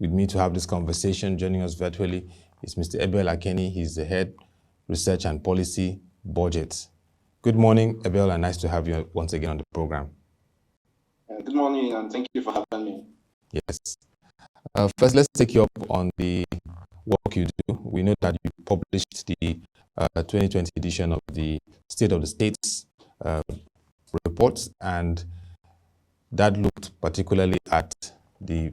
with me to have this conversation. Joining us virtually is Mr. Abel Akeni. He's the head research and policy budget. Good morning, Abel, and nice to have you once again on the program. Good morning, and thank you for having me. Yes. First, let's take you up on the work you do. We know that you published the 2020 edition of the State of the States report, and that looked particularly at the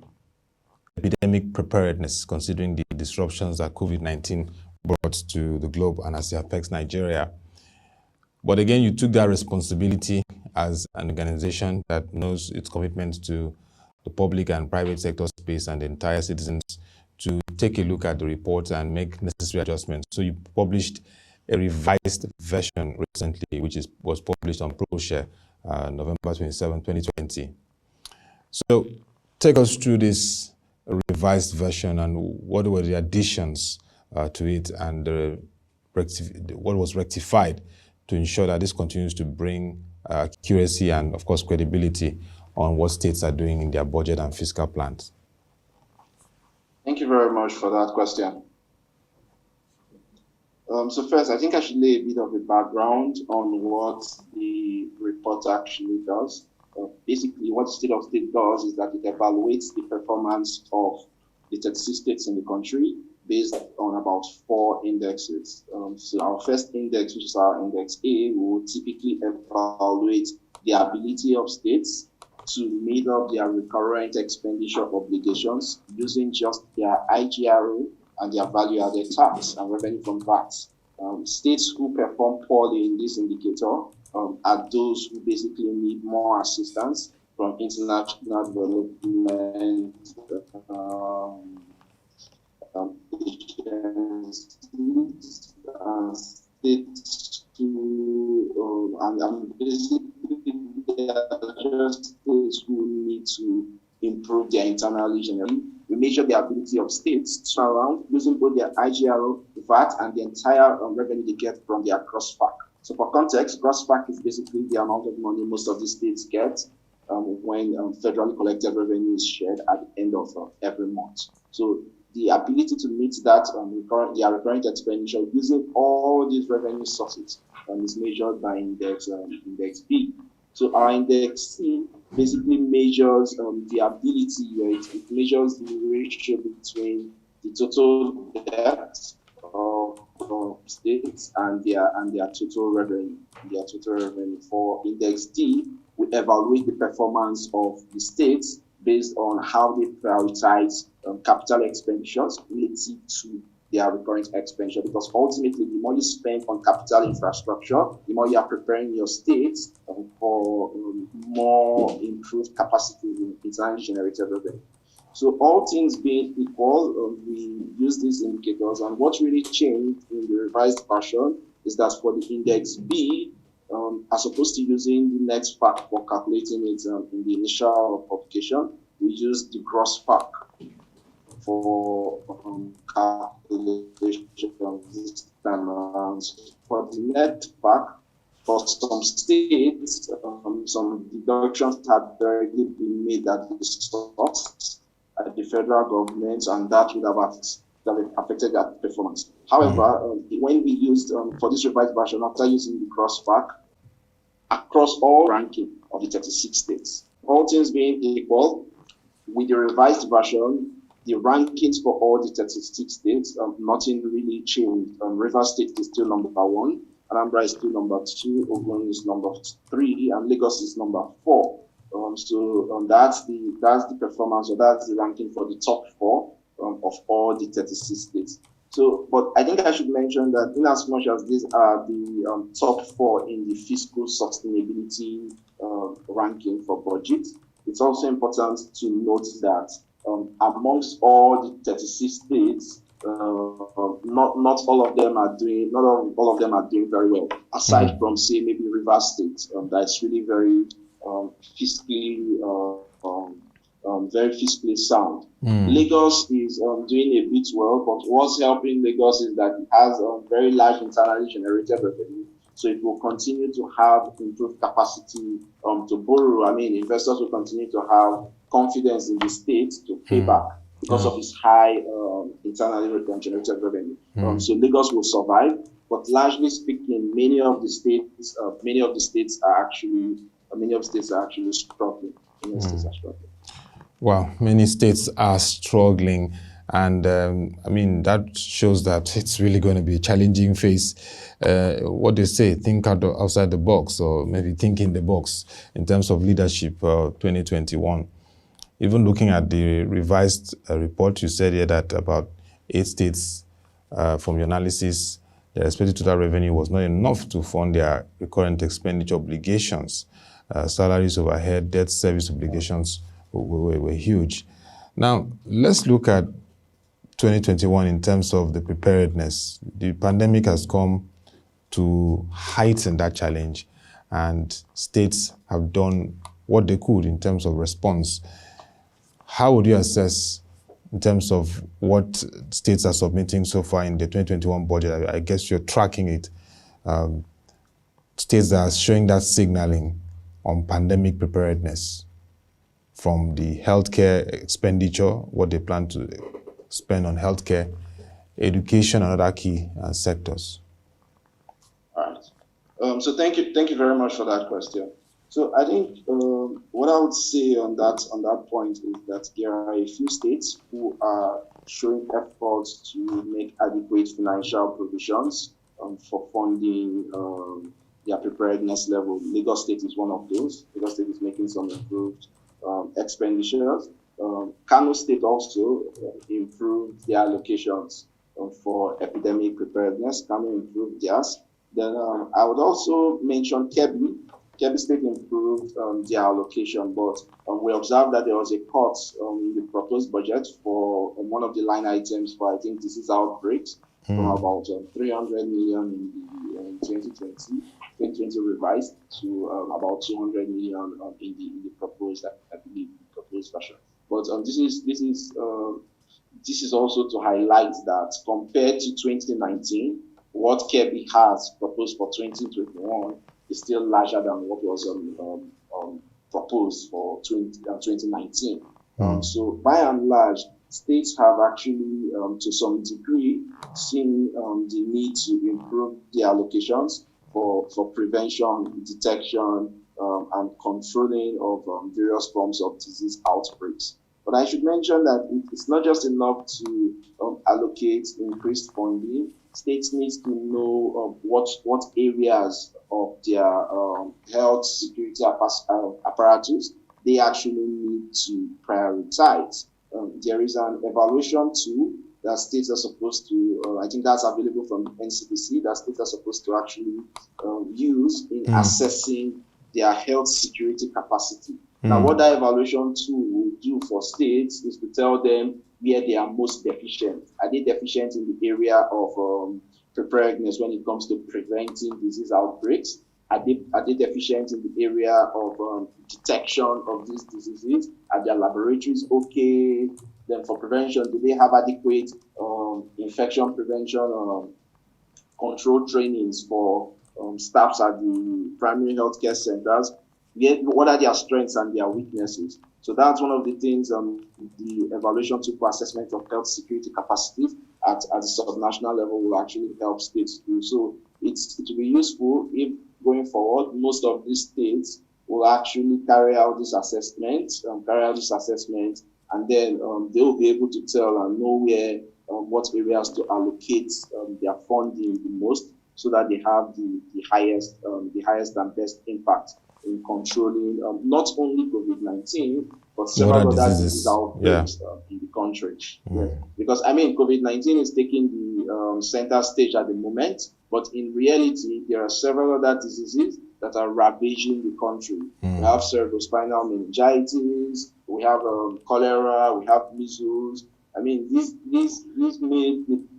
epidemic preparedness, considering the disruptions that COVID-19 brought to the globe and as it affects Nigeria. But again, you took that responsibility as an organization that knows its commitment to the public and private sector space and the entire citizens to take a look at the report and make necessary adjustments. So you published a revised version recently, which was published on ProShare, November 27, 2020. So take us through this revised version and what were the additions to it and what was rectified to ensure that this continues to bring accuracy and, of course, credibility on what states are doing in their budget and fiscal plans. Thank you very much for that question. So first, I think I should lay a bit of a background on what the report actually does. Basically, what the State of State does is that it evaluates the performance of the 36 states in the country based on about 4 indexes. So our first index, which is our index A, will typically evaluate the ability of states to meet up their recurrent expenditure obligations using just their IGRO and their value-added tax and revenue from VAT. States who perform poorly in this indicator are those who basically need more assistance from international development agencies, states who, and basically they are just states who need to improve their internal engineering. We measure the ability of states to turn around using both their IGRO, VAT, and the entire revenue they get from their gross FAC. So for context, gross FAC is basically the amount of money most of the states get when federally collected revenue is shared at the end of every month. So the ability to meet that recurrent expenditure using all these revenue sources is measured by index B. So our index C basically measures the ability, it measures the ratio between the total debt of states and their total revenue. For index D, we evaluate the performance of the states based on how they prioritize capital expenditures relative to their recurrent expenditure, because ultimately the more you spend on capital infrastructure, the more you are preparing your states for more improved capacity in internally generated revenue. So all things being equal, we use these indicators, and what really changed in the revised version is that for the index B, as opposed to using the net FAC for calculating it in the initial publication, we use the gross FAC for calculation this time around. For the net FAC, for some states, some deductions have already been made at the source at the federal government, and that would have affected their performance. However, when we used for this revised version, after using the gross FAC across all ranking of the 36 states, all things being equal, with the revised version, the rankings for all the 36 states, nothing really changed. Rivers State is still number 1, Anambra is still number 2, Ogun is number 3, and Lagos is number 4. So that's the performance, or that's the ranking for the top 4 of all the 36 states. So, but I think I should mention that in as much as these are the top 4 in the fiscal sustainability ranking for budget, it's also important to note that amongst all the 36 states, not all of them are doing very well. Aside from, say, maybe Rivers State, that's really very very fiscally sound. Lagos is doing a bit well, but what's helping Lagos is that it has a very large internally generated revenue. So it will continue to have improved capacity to borrow. I mean, investors will continue to have confidence in the state to pay back. because of its high internally generated revenue. So Lagos will survive, but largely speaking, many of the states are actually struggling. Many states are struggling. Wow, many states are struggling. And I mean, that shows that it's really going to be a challenging phase. What they say, think outside the box, or maybe think in the box in terms of leadership 2021. Even looking at the revised report, you said here that about 8 states, from your analysis, their expected total revenue was not enough to fund their recurrent expenditure obligations. Salaries, overhead, debt service obligations were huge. Now, let's look at 2021 in terms of the preparedness. The pandemic has come to heighten that challenge, and states have done what they could in terms of response. How would you assess in terms of what states are submitting so far in the 2021 budget? I guess you're tracking it. States that are showing that signaling on pandemic preparedness, from the healthcare expenditure, what they plan to spend on healthcare, education, and other key sectors. All right. So thank you very much for that question. So I think what I would say on that point is that there are a few states who are showing efforts to make adequate financial provisions for funding their preparedness level. Lagos State is one of those. Lagos State is making some improved expenditures. Kano State also improved their allocations for epidemic preparedness. Kano improved theirs. Then I would also mention Kebbi. Kebbi State improved their allocation, but we observed that there was a cut in the proposed budget for one of the line items for, I think, disease outbreaks, from about 300 million in 2020 revised to about 200 million in the proposed, I believe, proposed version. But this is also to highlight that compared to 2019, what Kebbi has proposed for 2021 is still larger than what was proposed for 2019. So by and large, states have actually, to some degree, seen the need to improve their allocations for prevention, detection, and controlling of various forms of disease outbreaks. But I should mention that it's not just enough to allocate increased funding. States need to know what areas of their health security apparatus they actually need to prioritize. There is an evaluation tool that states are supposed to, I think that's available from NCDC, that states are supposed to actually use in assessing their health security capacity. Now, what that evaluation tool will do for states is to tell them where they are most deficient. Are they deficient in the area of preparedness when it comes to preventing disease outbreaks? Are they deficient in the area of detection of these diseases? Are their laboratories okay? Then for prevention, do they have adequate infection prevention control trainings for staffs at the primary healthcare centers? What are their strengths and their weaknesses? So that's one of the things the evaluation tool for assessment of health security capacity at the subnational level will actually help states do. So it will be useful if going forward, most of these states will actually carry out this assessment, and then they will be able to tell and know where, what areas to allocate their funding the most, so that they have the highest and best impact in controlling not only COVID-19, but several other disease outbreaks in the country. Because, I mean, COVID-19 is taking the center stage at the moment, but in reality, there are several other diseases that are ravaging the country. We have cerebrospinal meningitis, we have cholera, we have measles. I mean,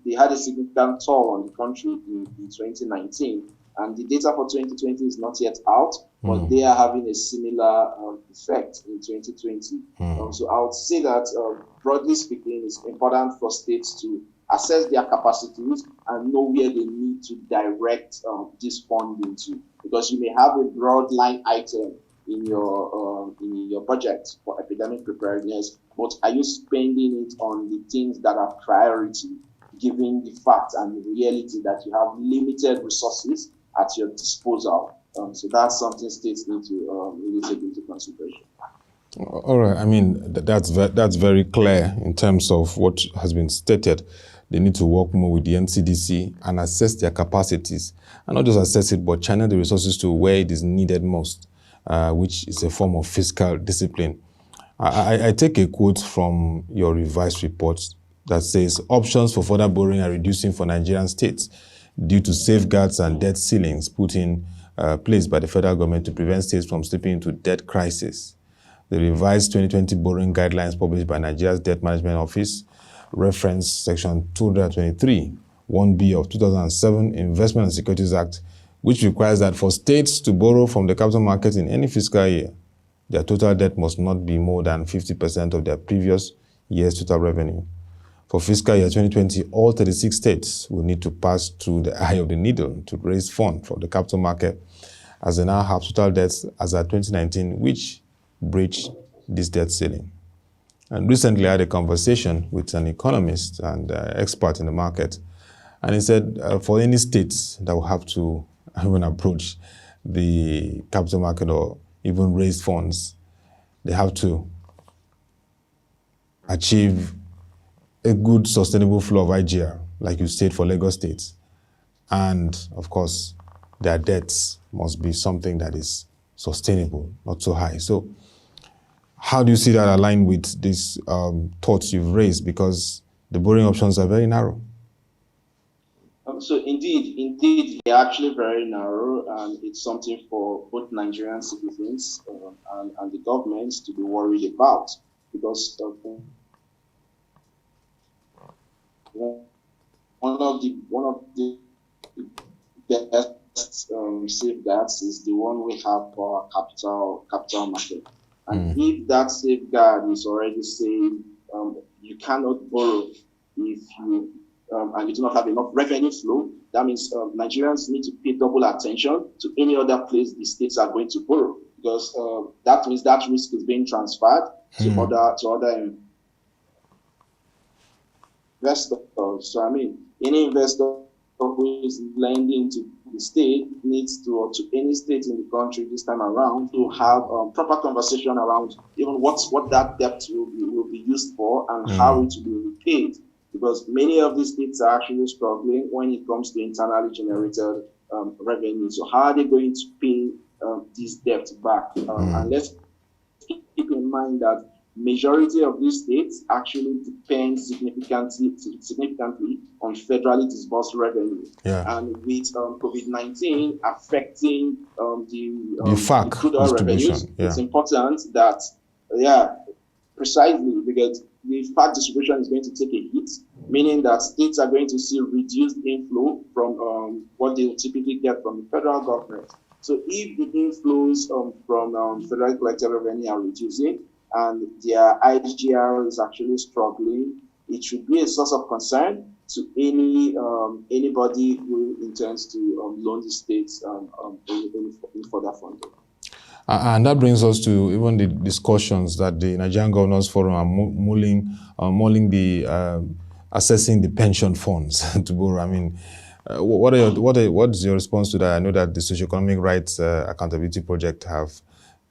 they had a significant toll on the country in 2019. And the data for 2020 is not yet out, but they are having a similar effect in 2020. So I would say that, broadly speaking, it's important for states to assess their capacities and know where they need to direct this funding to. Because you may have a broad line item in your budget for epidemic preparedness, but are you spending it on the things that are priority, given the fact and the reality that you have limited resources at your disposal? So that's something states need to really take into consideration. All right. I mean, that's very clear in terms of what has been stated. They need to work more with the NCDC and assess their capacities, and not just assess it, but channel the resources to where it is needed most, which is a form of fiscal discipline. I take a quote from your revised report that says options for further borrowing are reducing for Nigerian states due to safeguards and debt ceilings put in place by the federal government to prevent states from slipping into debt crisis. The revised 2020 borrowing guidelines published by Nigeria's Debt Management Office reference section 223, 1B of 2007 Investment and Securities Act, which requires that for states to borrow from the capital market in any fiscal year, their total debt must not be more than 50% of their previous year's total revenue. For fiscal year 2020, all 36 states will need to pass through the eye of the needle to raise funds from the capital market, as they now have total debts as at 2019, which breached this debt ceiling. And recently I had a conversation with an economist and expert in the market, and he said for any states that will have to even approach the capital market or even raise funds, they have to achieve a good sustainable flow of IGR, like you said for Lagos State. And of course, their debts must be something that is sustainable, not so high. So how do you see that align with these thoughts you've raised? Because the borrowing options are very narrow. So indeed, they're actually very narrow, and it's something for both Nigerian citizens and the government to be worried about, because one of the best safeguards is the one we have for our capital market. And if that safeguard is already saying you cannot borrow if you and you do not have enough revenue flow, that means Nigerians need to pay double attention to any other place the states are going to borrow, because that means that risk is being transferred to other investors. So I mean, any investor who is lending to the state needs to, or to any state in the country this time around, to have proper conversation around even what that debt will be used for and how it will be repaid. Because many of these states are actually struggling when it comes to internally generated revenue. So how are they going to pay this debt back? And let's keep in mind that majority of these states actually depend significantly on federally disbursed revenue. Yeah. And with COVID-19 affecting the FAC crude oil revenues, it's important that, precisely, because the FAC distribution is going to take a hit, meaning that states are going to see reduced inflow from what they will typically get from the federal government. So if the inflows from federal collected revenue are reducing and their IGR is actually struggling, it should be a source of concern to anybody who intends to loan the states in further funding. And that brings us to even the discussions that the Nigerian Governors Forum are mulling the assessing the pension funds to borrow. I mean, what's your response to that? I know that the Socioeconomic Rights Accountability Project have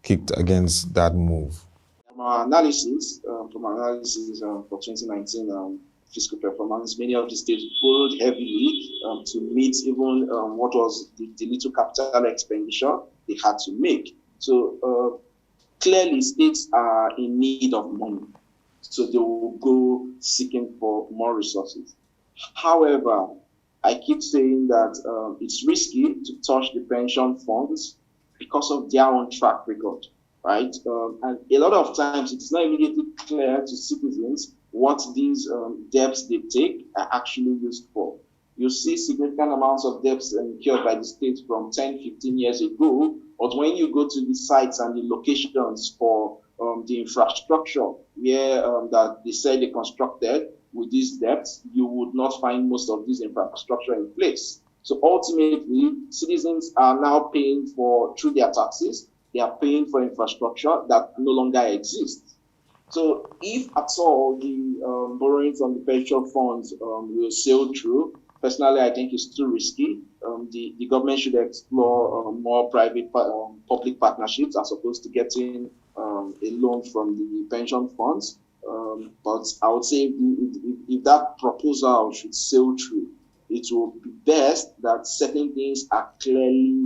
kicked against that move. From our analysis for 2019 fiscal performance, many of the states borrowed heavily to meet even what was the little capital expenditure they had to make. So clearly states are in need of money, so they will go seeking for more resources. However, I keep saying that it's risky to touch the pension funds because of their own track record, right? And a lot of times it's not immediately clear to citizens what these debts they take are actually used for. You see significant amounts of debts incurred by the states from 10, 15 years ago, but when you go to the sites and the locations for the infrastructure where that they say they constructed with these debts, you would not find most of this infrastructure in place. So ultimately, citizens are now paying for, through their taxes, they are paying for infrastructure that no longer exists. So if at all the borrowing from the pension funds will sail through, personally, I think it's too risky. The government should explore more private public partnerships as opposed to getting a loan from the pension funds. But I would say if that proposal should sail through, it will be best that certain things are clearly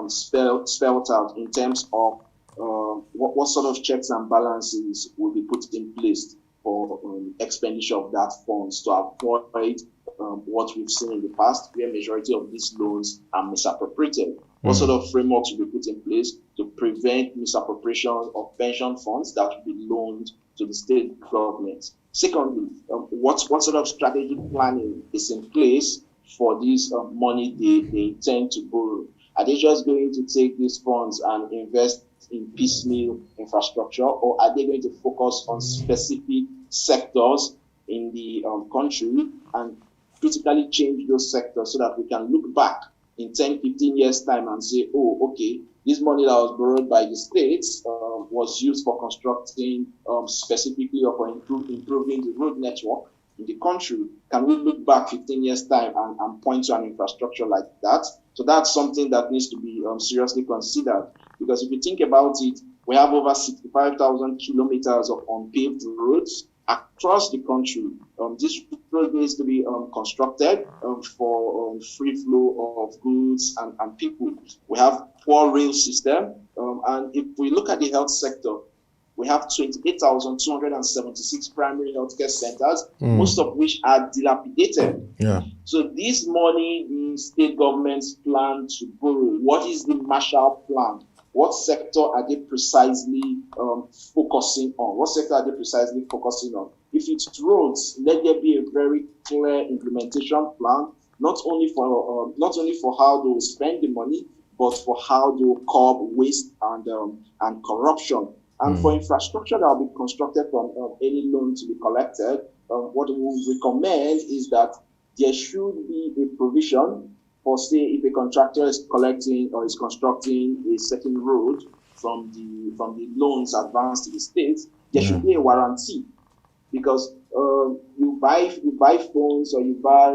spelled out in terms of what sort of checks and balances will be put in place for expenditure of that funds to avoid what we've seen in the past, where majority of these loans are misappropriated. What sort of frameworks will be put in place to prevent misappropriation of pension funds that will be loaned to the state government? Secondly, what sort of strategic planning is in place for this money they intend to borrow? Are they just going to take these funds and invest in piecemeal infrastructure, or are they going to focus on specific sectors in the country and critically change those sectors so that we can look back in 10, 15 years' time and say, oh, okay, this money that was borrowed by the states was used for constructing specifically or for improving the road network in the country. Can we look back 15 years' time and point to an infrastructure like that? So that's something that needs to be seriously considered. Because if you think about it, we have over 65,000 kilometers of unpaved roads across the country. This road needs to be constructed for free flow of goods and people. We have poor rail system. And if we look at the health sector, we have 28,276 primary healthcare centers, most of which are dilapidated. Yeah. So this money, the state governments plan to borrow. What is the Marshall Plan? What sector are they precisely focusing on? What sector are they precisely focusing on? If it's roads, let there be a very clear implementation plan, not only for how they will spend the money, but for how they will curb waste and corruption. And for infrastructure that will be constructed from any loan to be collected, what we will recommend is that there should be a provision for, say, if a contractor is collecting or is constructing a certain road from the loans advanced to the states, there should be a warranty, because you buy phones or you buy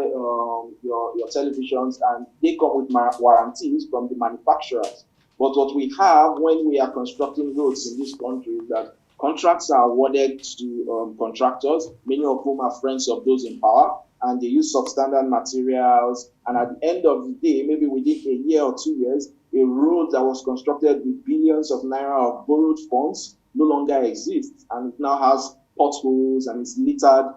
your televisions and they come with warranties from the manufacturers. But what we have when we are constructing roads in this country is that contracts are awarded to contractors, many of whom are friends of those in power, and they use substandard materials. And at the end of the day, maybe within a year or 2 years, a road that was constructed with billions of naira of borrowed funds no longer exists, and it now has potholes and is littered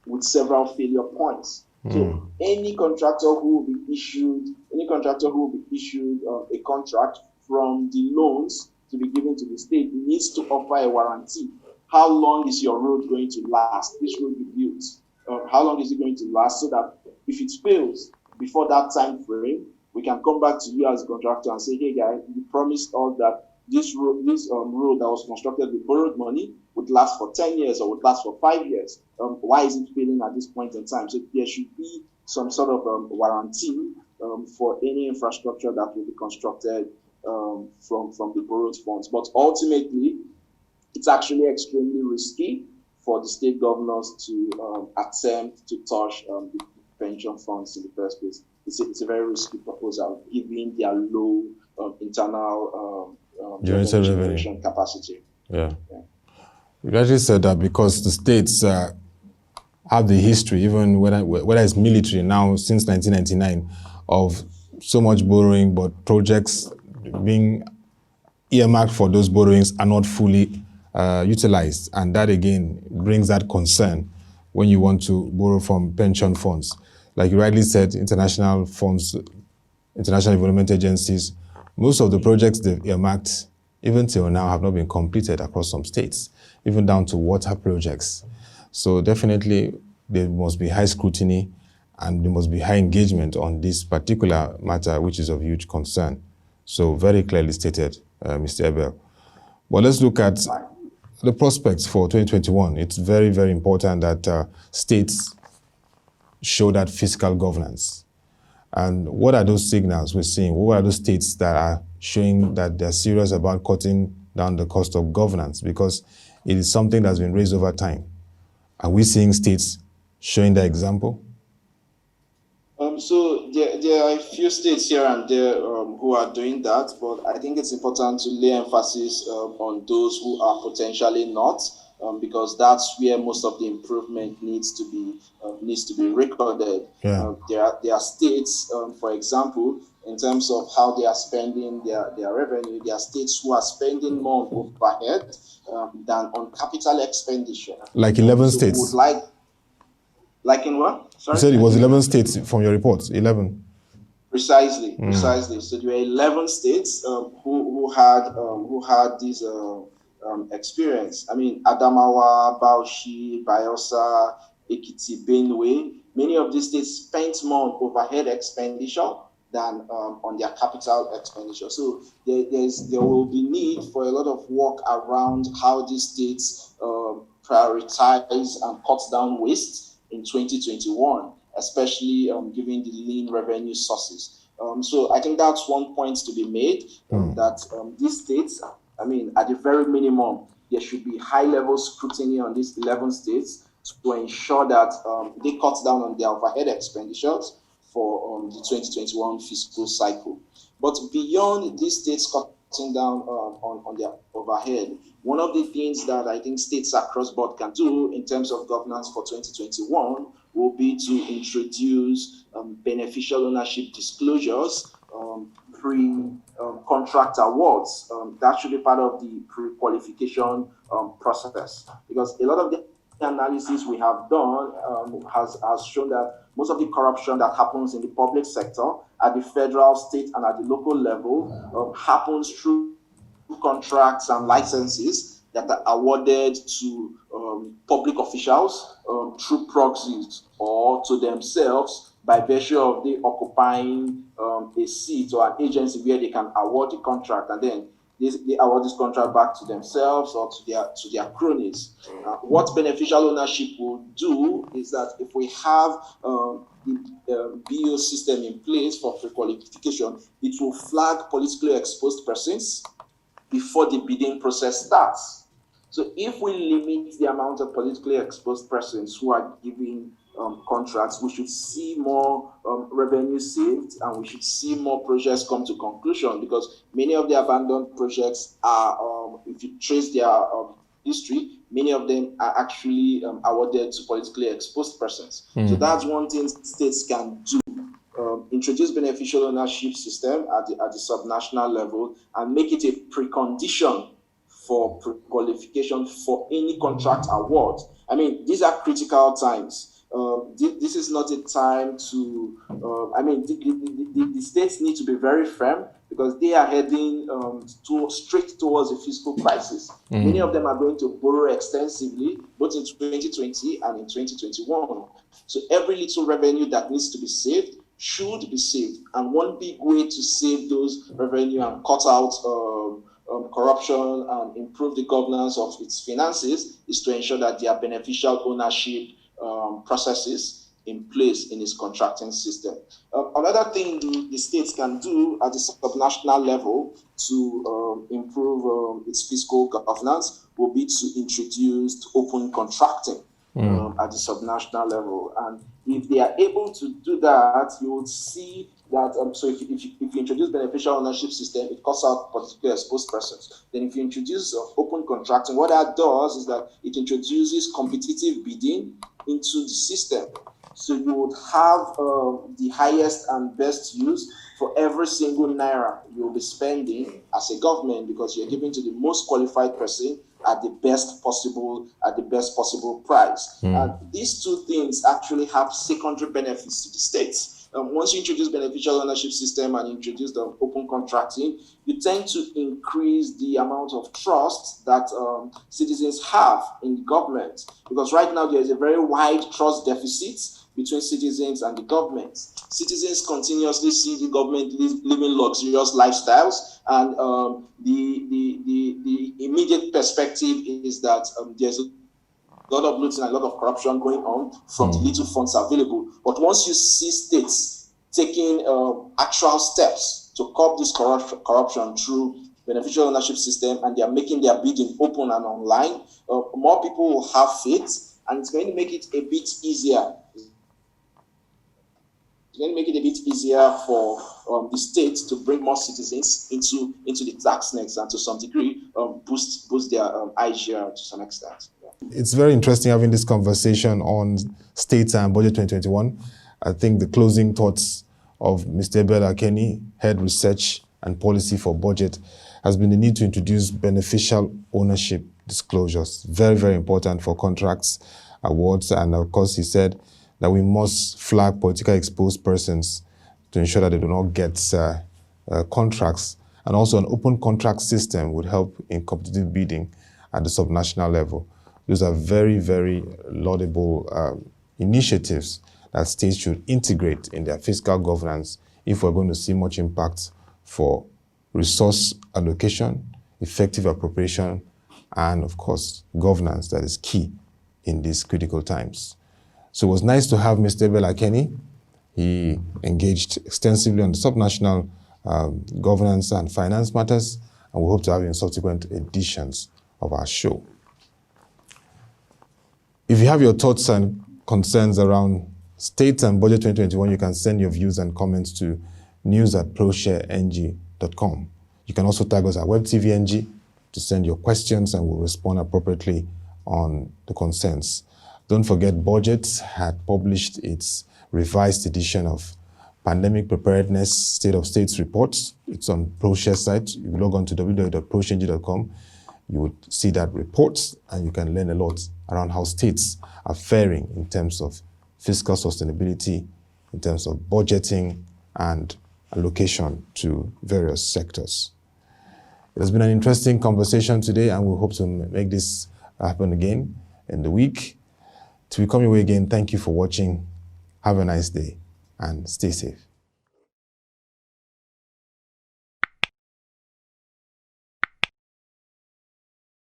with several failure points. So any contractor who will be issued a contract from the loans to be given to the state needs to offer a warranty. How long is your road going to last? This road you built, how long is it going to last? So that if it fails before that time frame, we can come back to you as a contractor and say, hey guys, you promised us that this road that was constructed with borrowed money would last for 10 years or would last for 5 years. Why is it failing at this point in time? So there should be some sort of warranty for any infrastructure that will be constructed from the borrowed funds. But ultimately, it's actually extremely risky for the state governors to attempt to touch the pension funds in the first place. It's a very risky proposal, given their low internal generation capacity. Yeah. You actually said that because the states have the history, even whether it's military now since 1999, of so much borrowing, but projects being earmarked for those borrowings are not fully utilized. And that again brings that concern when you want to borrow from pension funds. Like you rightly said, international funds, international development agencies, most of the projects they've earmarked, even till now, have not been completed across some states, even down to water projects. So definitely there must be high scrutiny and there must be high engagement on this particular matter, which is of huge concern. So very clearly stated, Mr. Abel. But let's look at the prospects for 2021. It's very, very important that states show that fiscal governance. And what are those signals we're seeing? What are those states that are showing that they're serious about cutting down the cost of governance? Because it is something that's been raised over time. Are we seeing states showing the example? So there are a few states here and there who are doing that, but I think it's important to lay emphasis on those who are potentially not, because that's where most of the improvement needs to be recorded. Yeah. There are states, for example, in terms of how they are spending their revenue, there are states who are spending more on overhead than on capital expenditure. Like 11 So states. we would like in what? Sorry, you said it was 11 states from your report. 11. Precisely. So there were 11 states who had this experience. I mean, Adamawa, Bauchi, Bayelsa, Ekiti, Benue. Many of these states spent more on overhead expenditure than on their capital expenditure. So there will be need for a lot of work around how these states prioritize and cut down waste in 2021, especially given the lean revenue sources. So I think that's one point to be made, that these states, I mean, at the very minimum, there should be high-level scrutiny on these 11 states to ensure that they cut down on their overhead expenditures for the 2021 fiscal cycle. But beyond these states cutting down on their overhead, one of the things that I think states across board can do in terms of governance for 2021 will be to introduce beneficial ownership disclosures pre-contract awards. That should be part of the pre-qualification process, because a lot of the analysis we have done has shown that most of the corruption that happens in the public sector at the federal, state, and at the local level happens through contracts and licenses that are awarded to public officials through proxies or to themselves by virtue of they occupying a seat or an agency where they can award the contract, and then they award this contract back to themselves or to their cronies. What beneficial ownership will do is that if we have the BO system in place for pre-qualification, it will flag politically exposed persons before the bidding process starts. So if we limit the amount of politically exposed persons who are giving contracts, we should see more revenue saved, and we should see more projects come to conclusion, because many of the abandoned projects are, if you trace their history, many of them are actually awarded to politically exposed persons. So that's one thing states can do. Introduce beneficial ownership system at the subnational level and make it a precondition for pre-qualification for any contract award. I mean, these are critical times. This is not a time to, the states need to be very firm, because they are heading straight towards a fiscal crisis. Many of them are going to borrow extensively, both in 2020 and in 2021. So every little revenue that needs to be saved should be saved. And one big way to save those revenue and cut out corruption and improve the governance of its finances is to ensure that there are beneficial ownership processes in place in its contracting system. Another thing the states can do at the subnational level to improve its fiscal governance will be to introduce open contracting at the subnational level. And if they are able to do that, you would see that, so if you introduce beneficial ownership system, it cuts out politically exposed persons. Then if you introduce open contracting, what that does is that it introduces competitive bidding into the system. So you would have the highest and best use for every single naira you'll be spending as a government, because you're giving to the most qualified person at the best possible price. And these two things actually have secondary benefits to the states. Once you introduce beneficial ownership system and introduce the open contracting, you tend to increase the amount of trust that citizens have in government. Because right now there is a very wide trust deficit between citizens and the government. Citizens continuously see the government living luxurious lifestyles, and the immediate perspective is that there's a lot of looting and a lot of corruption going on from the little funds available. But once you see states taking actual steps to curb this corruption through beneficial ownership system, and they are making their bidding open and online, more people will have faith, and it's going to make it a bit easier. It's going to make it a bit easier for the state to bring more citizens into the tax nets, and to some degree boost their IGR to some extent. Yeah. It's very interesting having this conversation on states and budget 2021. I think the closing thoughts of Mr. Abel Akeni, Head Research and Policy for Budget, has been the need to introduce beneficial ownership disclosures. Very, very important for contracts, awards, and of course he said that we must flag politically exposed persons to ensure that they do not get contracts. And also an open contract system would help in competitive bidding at the subnational level. Those are very, very laudable initiatives that states should integrate in their fiscal governance if we're going to see much impact for resource allocation, effective appropriation, and of course, governance that is key in these critical times. So it was nice to have Mr. Abel Akeni. He engaged extensively on the subnational governance and finance matters, and we hope to have him in subsequent editions of our show. If you have your thoughts and concerns around States and Budget 2021, you can send your views and comments to news@proshareng.com. You can also tag us at WebTVNG to send your questions, and we'll respond appropriately on the concerns. Don't forget, BudgIT had published its revised edition of Pandemic Preparedness State of States Reports. It's on ProShare site. You log on to www.proshareng.com. You would see that report, and you can learn a lot around how states are faring in terms of fiscal sustainability, in terms of budgeting and allocation to various sectors. It has been an interesting conversation today, and we hope to make this happen again in the week. Till we come your way again, thank you for watching. Have a nice day and stay safe.